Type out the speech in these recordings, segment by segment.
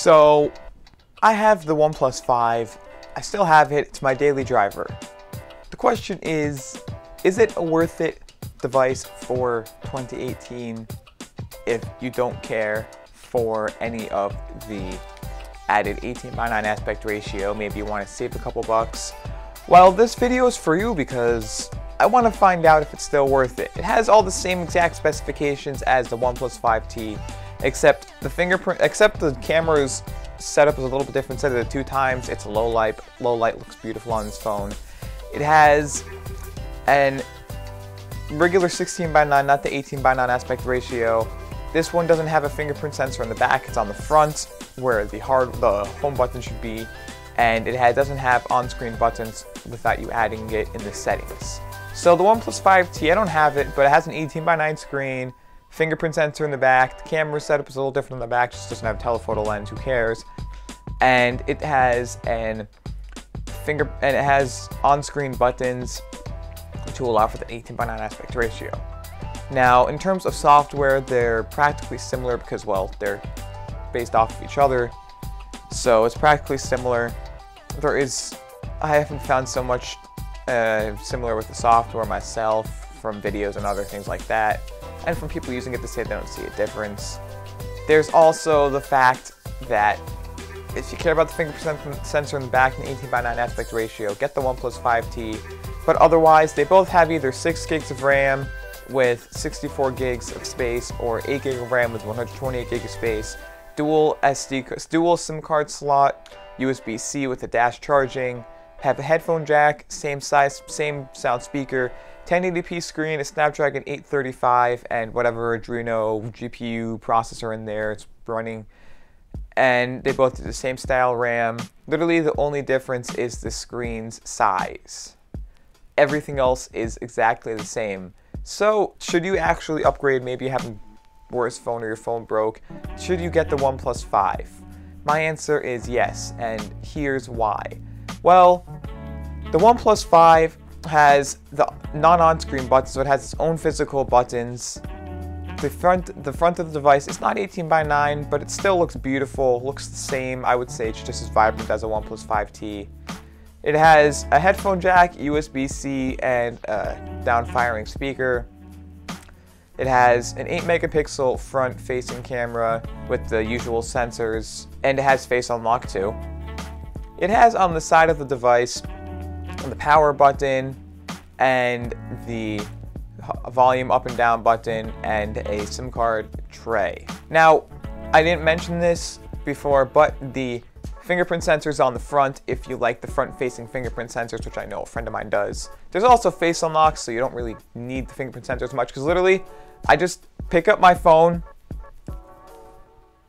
So, I have the Oneplus 5. I still have it. It's my daily driver. The question is it a worth it device for 2018 if you don't care for any of the added 18:9 aspect ratio? Maybe you want to save a couple bucks. Well, this video is for you because I want to find out if it's still worth it. It has all the same exact specifications as the Oneplus 5T, except the camera's setup is a little bit different. Instead of the 2 times, it's low light. Low light looks beautiful on this phone. It has an regular 16:9, not the 18:9 aspect ratio. This one doesn't have a fingerprint sensor in the back. It's on the front where the home button should be, and it doesn't have on-screen buttons without you adding it in the settings. So the Oneplus 5T, I don't have it, but it has an 18:9 screen, fingerprint sensor in the back. The camera setup is a little different in the back, just doesn't have a telephoto lens, who cares? And it has on-screen buttons to allow for the 18:9 aspect ratio. Now, in terms of software, they're practically similar because, well, they're based off of each other. So it's practically similar. I haven't found so much similar with the software myself from videos and other things like that. And from people using it to say they don't see a difference. There's also the fact that if you care about the fingerprint sensor in the back and 18:9 aspect ratio, get the Oneplus 5T. But otherwise, they both have either 6 gigs of RAM with 64 gigs of space, or 8 gig of RAM with 128 gig of space, dual SIM card slot, USB-C with the dash charging, have a headphone jack, same size, same sound speaker, 1080p screen, a Snapdragon 835, and whatever Adreno GPU processor in there it's running. And they both do the same style RAM. Literally, the only difference is the screen's size. Everything else is exactly the same. So, should you actually upgrade, maybe you have a worse phone or your phone broke, should you get the Oneplus 5? My answer is yes, and here's why. Well, the Oneplus 5 has the non-on-screen buttons, so it has its own physical buttons. The front of the device is not 18:9, but it still looks beautiful, looks the same. I would say it's just as vibrant as a Oneplus 5T. It has a headphone jack, USB-C, and a down-firing speaker. It has an 8 megapixel front-facing camera with the usual sensors, and it has face unlock too. It has on the side of the device the power button and the volume up and down button and a SIM card tray. Now, I didn't mention this before, but the fingerprint sensors on the front, if you like the front-facing fingerprint sensors, which I know a friend of mine does. There's also face unlock, so you don't really need the fingerprint sensors much, because literally, I just pick up my phone,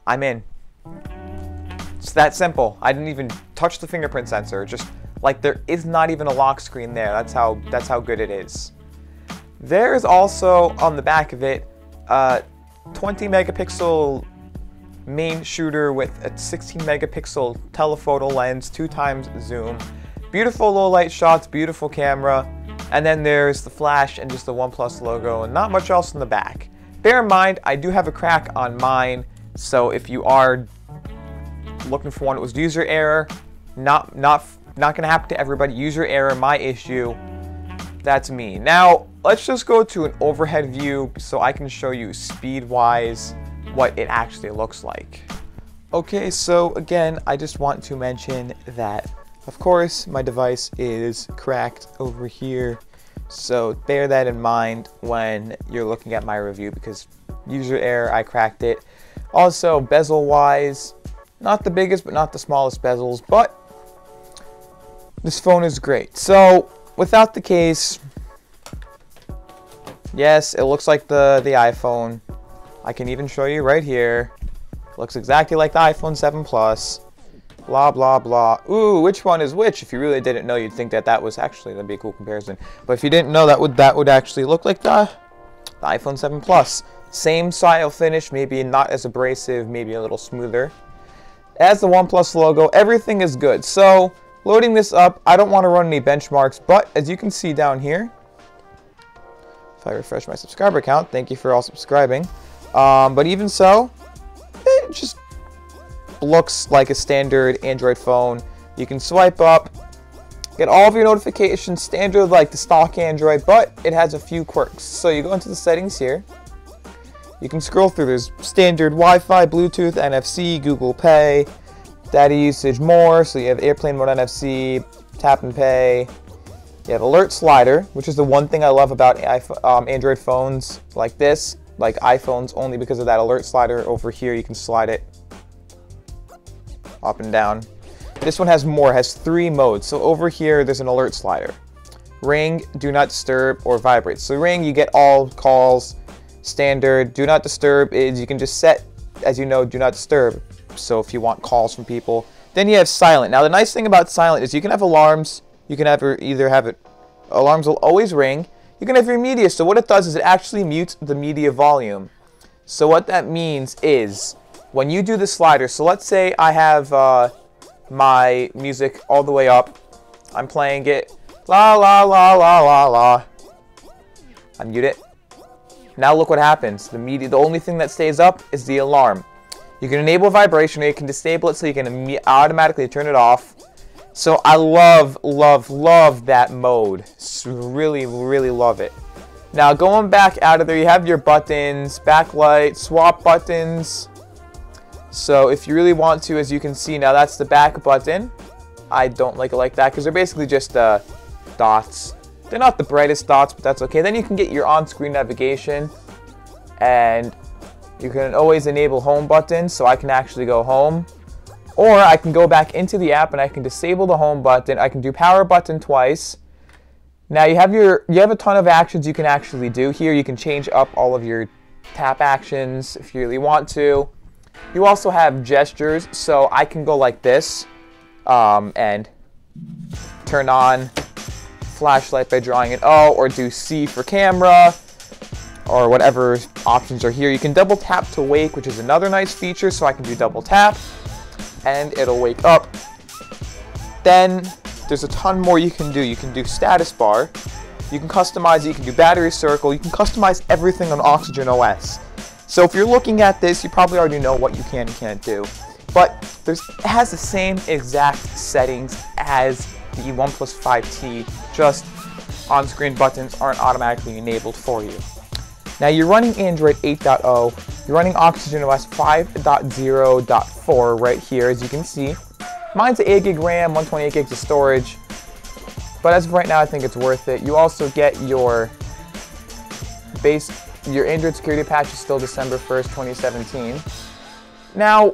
I'm in. It's that simple. I didn't even touch the fingerprint sensor, just like there is not even a lock screen there. That's how good it is. There is also, on the back of it, a 20 megapixel main shooter with a 16 megapixel telephoto lens, 2 times zoom. Beautiful low light shots, beautiful camera. And then there's the flash and just the OnePlus logo and not much else in the back. Bear in mind, I do have a crack on mine, so if you are looking for one, it was user error. Not gonna happen to everybody. User error, my issue. That's me. Now, let's just go to an overhead view so I can show you speed-wise what it actually looks like. Okay, so again, I just want to mention that, of course, my device is cracked over here. So bear that in mind when you're looking at my review, because user error, I cracked it. Also, bezel-wise, not the biggest, but not the smallest bezels, but this phone is great. So, without the case, yes, it looks like the iPhone. I can even show you right here. Looks exactly like the iPhone 7 Plus. Blah, blah, blah. Ooh, which one is which? If you really didn't know, you'd think that was actually, that'd be a cool comparison. But if you didn't know, that would actually look like the iPhone 7 Plus. Same style finish, maybe not as abrasive, maybe a little smoother. As the OnePlus logo, everything is good. So, loading this up, I don't want to run any benchmarks, but as you can see down here, if I refresh my subscriber count, thank you for all subscribing. But even so, looks like a standard Android phone. You can swipe up, get all of your notifications standard like the stock Android, but it has a few quirks. So you go into the settings here. You can scroll through. There's standard Wi-Fi, Bluetooth, NFC, Google Pay, data usage, more. So you have airplane mode, NFC, tap and pay. You have alert slider, which is the one thing I love about Android phones like this, like iPhones, only because of that alert slider. Over here, you can slide it up and down. This one has more, has 3 modes. So over here, there's an alert slider. Ring, do not disturb, or vibrate. So ring, you get all calls. Standard, do not disturb is you can just set, as you know, do not disturb. So if you want calls from people. Then you have silent. Now the nice thing about silent is you can have alarms. You can have alarms will always ring. You can have your media. So what it does is it actually mutes the media volume. So what that means is when you do the slider, so let's say I have my music all the way up. I'm playing it. La la la la la la. I mute it. Now look what happens. The only thing that stays up is the alarm. You can enable vibration, or you can disable it so you can automatically turn it off. So I love, love, love that mode. Really, really love it. Now going back out of there, you have your buttons, backlight, swap buttons. So if you really want to, as you can see, now that's the back button. I don't like it like that because they're basically just dots. They're not the brightest dots, but that's okay. Then you can get your on-screen navigation, and you can always enable home button, so I can actually go home. Or I can go back into the app and I can disable the home button. I can do power button twice. Now you have a ton of actions you can actually do here. You can change up all of your tap actions if you really want to. You also have gestures, so I can go like this and turn on flashlight by drawing an O, or do C for camera, or whatever options are here. You can double tap to wake, which is another nice feature, so I can do double tap and it'll wake up. Then there's a ton more you can do. You can do status bar, you can customize it, you can do battery circle, you can customize everything on Oxygen OS. So if you're looking at this, you probably already know what you can and can't do. But it has the same exact settings as the Oneplus 5T, just on-screen buttons aren't automatically enabled for you. Now you're running Android 8.0, you're running Oxygen OS 5.0.4 right here, as you can see. Mine's 8 gig RAM, 128 gigs of storage, but as of right now I think it's worth it. You also get your Android security patch is still December 1st, 2017. Now,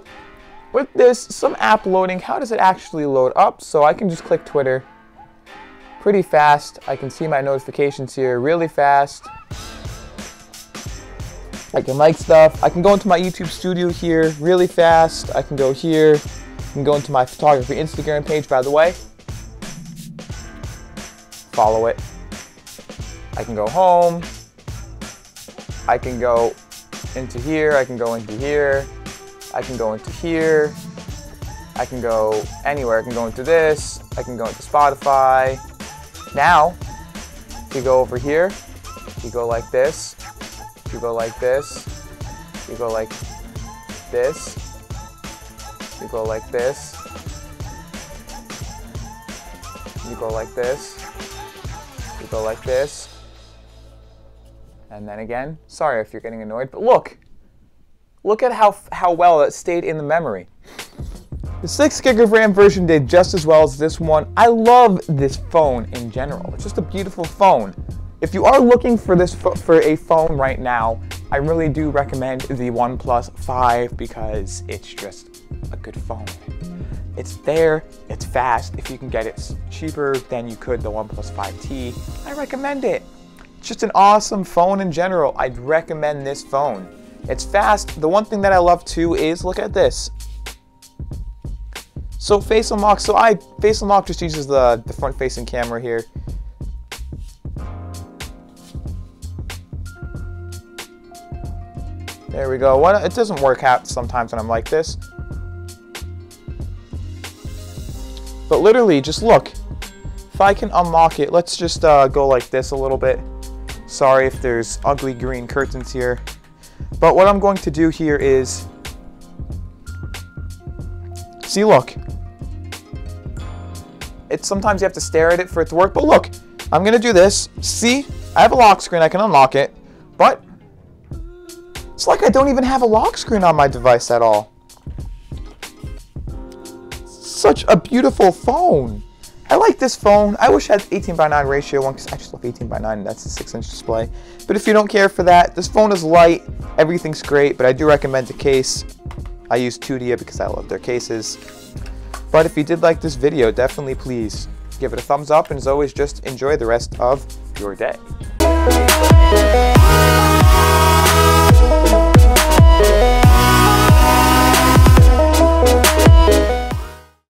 with this, some app loading, how does it actually load up? So I can just click Twitter pretty fast. I can see my notifications here really fast. I can like stuff. I can go into my YouTube studio here really fast. I can go here. I can go into my photography Instagram page, by the way. Follow it. I can go home. I can go into here. I can go into here. I can go into here. I can go anywhere. I can go into this. I can go into Spotify. Now, if you go over here, you go like this. You go like this. You go like this. You go like this. You go like this. You go like this. And then again. Sorry if you're getting annoyed, but look. Look at how well it stayed in the memory. The 6 gig of RAM version did just as well as this one. I love this phone in general. It's just a beautiful phone. If you are looking for a phone right now, I really do recommend the OnePlus 5 because it's just a good phone. It's there, it's fast. If you can get it cheaper than you could the OnePlus 5T, I recommend it. It's just an awesome phone in general. I'd recommend this phone. It's fast. The one thing that I love too is, look at this. So Face Unlock, Face Unlock just uses the front facing camera here. There we go. It doesn't work out sometimes when I'm like this. But literally, just look. If I can unlock it, let's just go like this a little bit. Sorry if there's ugly green curtains here. But what I'm going to do here is See, look. It's sometimes you have to stare at it for it to work, but look, I'm gonna do this. See, I have a lock screen, I can unlock it, but it's like I don't even have a lock screen on my device at all. Such a beautiful phone. I like this phone. I wish I had 18:9 ratio one because I just love 18:9 and that's a 6-inch display. But if you don't care for that, this phone is light, everything's great, but I do recommend the case. I use Tudia because I love their cases. But if you did like this video, definitely please give it a thumbs up, and as always, just enjoy the rest of your day.